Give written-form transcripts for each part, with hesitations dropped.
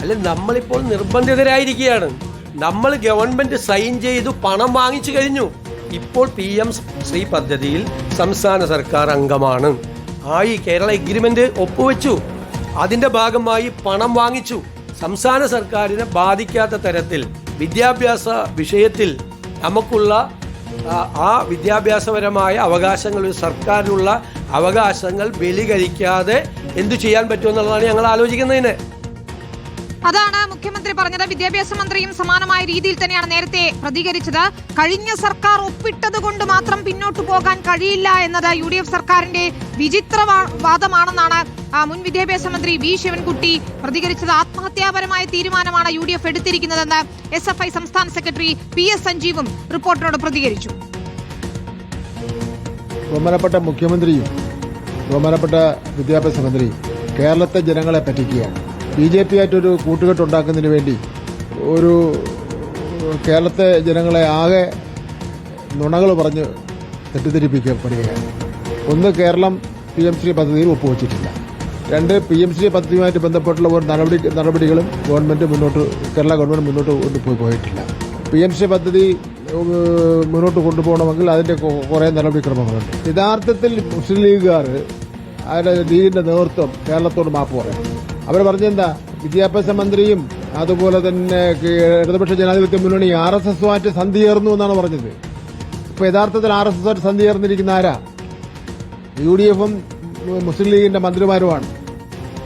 അല്ല, നമ്മളിപ്പോൾ നിർബന്ധിതരായിരിക്കുകയാണ്. നമ്മൾ ഗവൺമെന്റ് സൈൻ ചെയ്തു പണം വാങ്ങിച്ചു കഴിഞ്ഞു. ഇപ്പോൾ PM ശ്രീ പദ്ധതിയിൽ സംസ്ഥാന സർക്കാർ അംഗമാണ്. കേരള എഗ്രിമെന്റ് ഒപ്പുവെച്ചു. അതിന്റെ ഭാഗമായി പണം വാങ്ങിച്ചു. സംസ്ഥാന സർക്കാരിനെ ബാധിക്കാത്ത തരത്തിൽ വിദ്യാഭ്യാസ വിഷയത്തിൽ നമുക്കുള്ള ആ വിദ്യാഭ്യാസപരമായ അവകാശങ്ങൾ, സർക്കാരിനുള്ള അവകാശങ്ങൾ ബലികഴിക്കാതെ എന്തു ചെയ്യാൻ പറ്റുമെന്നുള്ളതാണ് ഞങ്ങൾ ആലോചിക്കുന്നതിന്. അതാണ് മുഖ്യമന്ത്രി പറഞ്ഞത്. വിദ്യാഭ്യാസ മന്ത്രിയും സമാനമായ രീതിയിൽ തന്നെയാണ് നേരത്തെ പ്രതികരിച്ചത്. കഴിഞ്ഞ സർക്കാർ ഒപ്പിട്ടത് കൊണ്ട് മാത്രം പിന്നോട്ട് പോകാൻ കഴിയില്ല എന്നത് UDF സർക്കാരിന്റെ വിചിത്രവാദമാണെന്നാണ് മുൻ വിദ്യാഭ്യാസ മന്ത്രി V ശിവൻകുട്ടി പ്രതികരിച്ചത്. ആത്മഹത്യാപരമായ തീരുമാനമാണ് UDF എടുത്തിരിക്കുന്നതെന്ന് SFI സംസ്ഥാന സെക്രട്ടറി PS സഞ്ജീവും റിപ്പോർട്ടറോട് പ്രതികരിച്ചു. ബഹുമാനപ്പെട്ട മുഖ്യമന്ത്രിയും ബഹുമാനപ്പെട്ട വിദ്യാഭ്യാസ മന്ത്രിയും കേരളത്തെ ജനങ്ങളെ പറ്റിക്കുകയാണ്. BJP ആയിട്ടൊരു കൂട്ടുകെട്ടുണ്ടാക്കുന്നതിന് വേണ്ടി ഒരു കേരളത്തെ ജനങ്ങളെ ആകെ നുണകൾ പറഞ്ഞ് തെറ്റിദ്ധരിപ്പിക്കപ്പെടുകയാണ്. ഒന്ന്, കേരളം PM ശ്രീ പദ്ധതിയിൽ ഒപ്പുവച്ചിട്ടില്ല. രണ്ട്, PM ശ്രീ പദ്ധതിയുമായിട്ട് ബന്ധപ്പെട്ടുള്ള ഒരു നടപടികളും കേരള ഗവൺമെന്റ് മുന്നോട്ട് പോയിട്ടില്ല. PM ശ്രീ പദ്ധതി മുന്നോട്ട് കൊണ്ടുപോകണമെങ്കിൽ അതിന്റെ കുറേ നടപടിക്രമങ്ങളുണ്ട്. യഥാർത്ഥത്തിൽ മുസ്ലിം ലീഗുകാർ അതിന്റെ ലീഗിന്റെ നേതൃത്വം കേരളത്തോട് മാപ്പ് പറയും. അവർ പറഞ്ഞെന്താ, വിദ്യാഭ്യാസ മന്ത്രിയും അതുപോലെ തന്നെ ഇടതുപക്ഷ ജനാധിപത്യ മുന്നണി RSSുമായിട്ട് സന്ധി ചേർന്നു എന്നാണ് പറഞ്ഞത്. ഇപ്പൊ യഥാർത്ഥത്തിൽ RSSുമായിട്ട് സന്ധി ചേർന്നിരിക്കുന്ന ആരാ? UDFും മുസ്ലിം ലീഗിന്റെ മന്ത്രിമാരുമാണ്.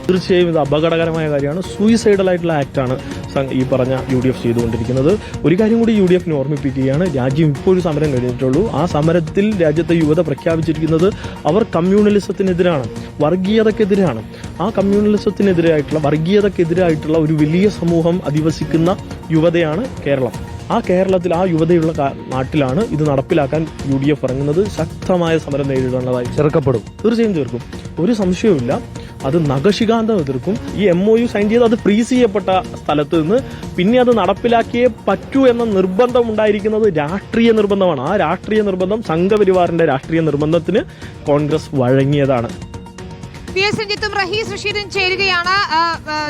തീർച്ചയായും ഇത് അപകടകരമായ കാര്യമാണ്. സൂയിസൈഡൽ ആയിട്ടുള്ള ആക്ടാണ് ഈ പറഞ്ഞ UDF ചെയ്തുകൊണ്ടിരിക്കുന്നത്. ഒരു കാര്യം കൂടി UDFനെ ഓർമ്മിപ്പിക്കുകയാണ്. രാജ്യം ഇപ്പോൾ ഒരു സമരം കഴിഞ്ഞിട്ടുള്ളൂ. ആ സമരത്തിൽ രാജ്യത്തെ യുവത പ്രഖ്യാപിച്ചിരിക്കുന്നത് അവർ കമ്മ്യൂണലിസത്തിനെതിരാണ്, വർഗീയതക്കെതിരാണ്. ആ കമ്മ്യൂണലിസത്തിനെതിരായിട്ടുള്ള, വർഗീയതക്കെതിരായിട്ടുള്ള ഒരു വലിയ സമൂഹം അധിവസിക്കുന്ന യുവതയാണ് കേരളം. ആ കേരളത്തിൽ, ആ യുവതയുള്ള നാട്ടിലാണ് ഇത് നടപ്പിലാക്കാൻ UDF ഇറങ്ങുന്നത്. ശക്തമായ സമരം നേരിടേണ്ടതായി ചേർക്കപ്പെടും. തീർച്ചയായും ചേർക്കും, ഒരു സംശയവുമില്ല. അത് നഖശികാന്തം എതിർക്കും. ഈ MOU സൈൻ ചെയ്ത് അത് ഫ്രീസ് ചെയ്യപ്പെട്ട സ്ഥലത്ത് നിന്ന് പിന്നെ അത് നടപ്പിലാക്കിയേ പറ്റൂ എന്ന നിർബന്ധം ഉണ്ടായിരിക്കുന്നത് രാഷ്ട്രീയ നിർബന്ധമാണ്. ആ രാഷ്ട്രീയ നിർബന്ധം, സംഘപരിവാറിന്റെ രാഷ്ട്രീയ നിർബന്ധത്തിന് കോൺഗ്രസ് വഴങ്ങിയതാണ്. PS രഞ്ജിത്തും റഹീസ് റഷീദും ചേരുകയാണ്.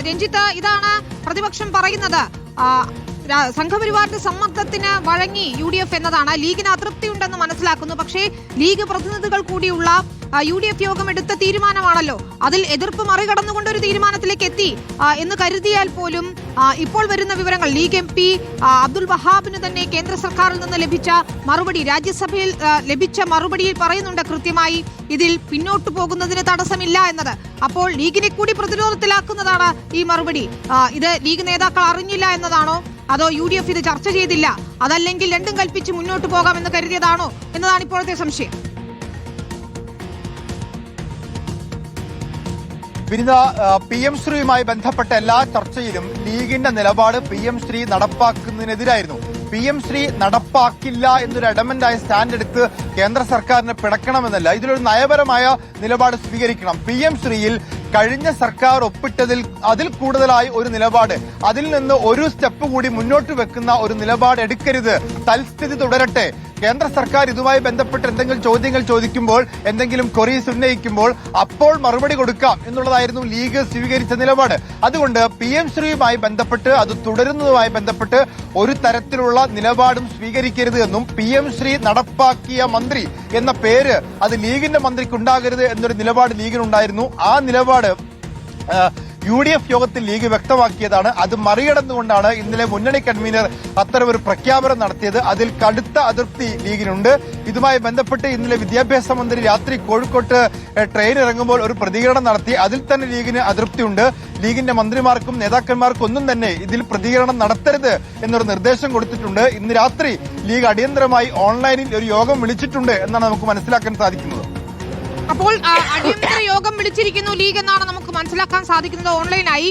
രഞ്ജിത്ത്, ഇതാണ് പ്രതിപക്ഷം പറയുന്നത്. സംഘപരിവാറിന്റെ സമ്മർദ്ദത്തിന് വഴങ്ങി UDF എന്നതാണ്. ലീഗിന് അതൃപ്തിയുണ്ടെന്ന് മനസ്സിലാക്കുന്നു. പക്ഷേ ലീഗ് പ്രതിനിധികൾ കൂടിയുള്ള UDF യോഗം എടുത്ത തീരുമാനമാണല്ലോ. അതിൽ എതിർപ്പ് മറികടന്നുകൊണ്ട് ഒരു തീരുമാനത്തിലേക്ക് എത്തി എന്ന് കരുതിയാൽ പോലും ഇപ്പോൾ വരുന്ന വിവരങ്ങൾ, ലീഗ് MP അബ്ദുൽ വഹാബിന് തന്നെ കേന്ദ്ര സർക്കാരിൽ നിന്ന് ലഭിച്ച മറുപടി, രാജ്യസഭയിൽ ലഭിച്ച മറുപടിയിൽ പറയുന്നുണ്ട് കൃത്യമായി ഇതിൽ പിന്നോട്ടു പോകുന്നതിന് തടസ്സമില്ല എന്നത്. അപ്പോൾ ലീഗിനെ കൂടി പ്രതിരോധത്തിലാക്കുന്നതാണ് ഈ മറുപടി. ഇത് ലീഗ് നേതാക്കൾ അറിഞ്ഞില്ല എന്നതാണോ, അതോ UDF ഇത് ചർച്ച ചെയ്തില്ല, അതല്ലെങ്കിൽ രണ്ടും കൽപ്പിച്ച് മുന്നോട്ട് പോകാമെന്ന് കരുതിയതാണോ എന്നതാണ് ഇപ്പോഴത്തെ സംശയം. വിനിത, PM ശ്രീയുമായി ബന്ധപ്പെട്ട എല്ലാ ചർച്ചയിലും ലീഗിന്റെ നിലപാട് PM ശ്രീ നടപ്പാക്കുന്നതിനെതിരായിരുന്നു. PM ശ്രീ നടപ്പാക്കില്ല എന്നൊരു അഡമന്റായ സ്റ്റാൻഡ് എടുത്ത് കേന്ദ്ര സർക്കാരിനെ പിടക്കണമെന്നല്ല, ഇതിലൊരു നയപരമായ നിലപാട് സ്വീകരിക്കണം. PM ശ്രീയിൽ കഴിഞ്ഞ സർക്കാർ ഒപ്പിട്ടതിൽ അതിൽ കൂടുതലായി ഒരു നിലപാട്, അതിൽ നിന്ന് ഒരു സ്റ്റെപ്പ് കൂടി മുന്നോട്ട് വെക്കുന്ന ഒരു നിലപാട് എടുക്കരുത്. തൽസ്ഥിതി തുടരട്ടെ. കേന്ദ്ര സർക്കാർ ഇതുമായി ബന്ധപ്പെട്ട് എന്തെങ്കിലും ചോദ്യങ്ങൾ ചോദിക്കുമ്പോൾ, എന്തെങ്കിലും ക്വറീസ് ഉന്നയിക്കുമ്പോൾ അപ്പോൾ മറുപടി കൊടുക്കാം എന്നുള്ളതായിരുന്നു ലീഗ് സ്വീകരിച്ച നിലപാട്. അതുകൊണ്ട് PM ശ്രീയുമായി ബന്ധപ്പെട്ട്, അത് തുടരുന്നതുമായി ബന്ധപ്പെട്ട് ഒരു തരത്തിലുള്ള നിലപാടും സ്വീകരിക്കരുത് എന്നും PM ശ്രീ നടപ്പാക്കിയ മന്ത്രി എന്ന പേര് അത് ലീഗിന്റെ മന്ത്രിക്കുണ്ടാകരുത് എന്നൊരു നിലപാട് ലീഗിനുണ്ടായിരുന്നു. ആ നിലപാട് UDF യോഗത്തിൽ ലീഗ് വ്യക്തമാക്കിയതാണ്. അത് മറികടന്നുകൊണ്ടാണ് ഇന്നലെ മുന്നണി കൺവീനർ അത്തരമൊരു പ്രഖ്യാപനം നടത്തിയത്. അതിൽ കടുത്ത അതൃപ്തി ലീഗിനുണ്ട്. ഇതുമായി ബന്ധപ്പെട്ട് ഇന്നലെ വിദ്യാഭ്യാസ മന്ത്രി രാത്രി കോഴിക്കോട്ട് ട്രെയിൻ ഇറങ്ങുമ്പോൾ ഒരു പ്രതികരണം നടത്തി. അതിൽ തന്നെ ലീഗിന് അതൃപ്തിയുണ്ട്. ലീഗിന്റെ മന്ത്രിമാർക്കും നേതാക്കന്മാർക്കും ഒന്നും തന്നെ ഇതിൽ പ്രതികരണം നടത്തരുത് എന്നൊരു നിർദ്ദേശം കൊടുത്തിട്ടുണ്ട്. ഇന്ന് രാത്രി ലീഗ് അടിയന്തരമായി ഓൺലൈനിൽ ഒരു യോഗം വിളിച്ചിട്ടുണ്ട് എന്നാണ് നമുക്ക് മനസ്സിലാക്കാൻ സാധിക്കുന്നത്. അപ്പോൾ അടിയന്തര യോഗം വിളിച്ചിരിക്കുന്നു ലീഗ് എന്നാണ് നമുക്ക് മനസ്സിലാക്കാൻ സാധിക്കുന്നത് ഓൺലൈനായി.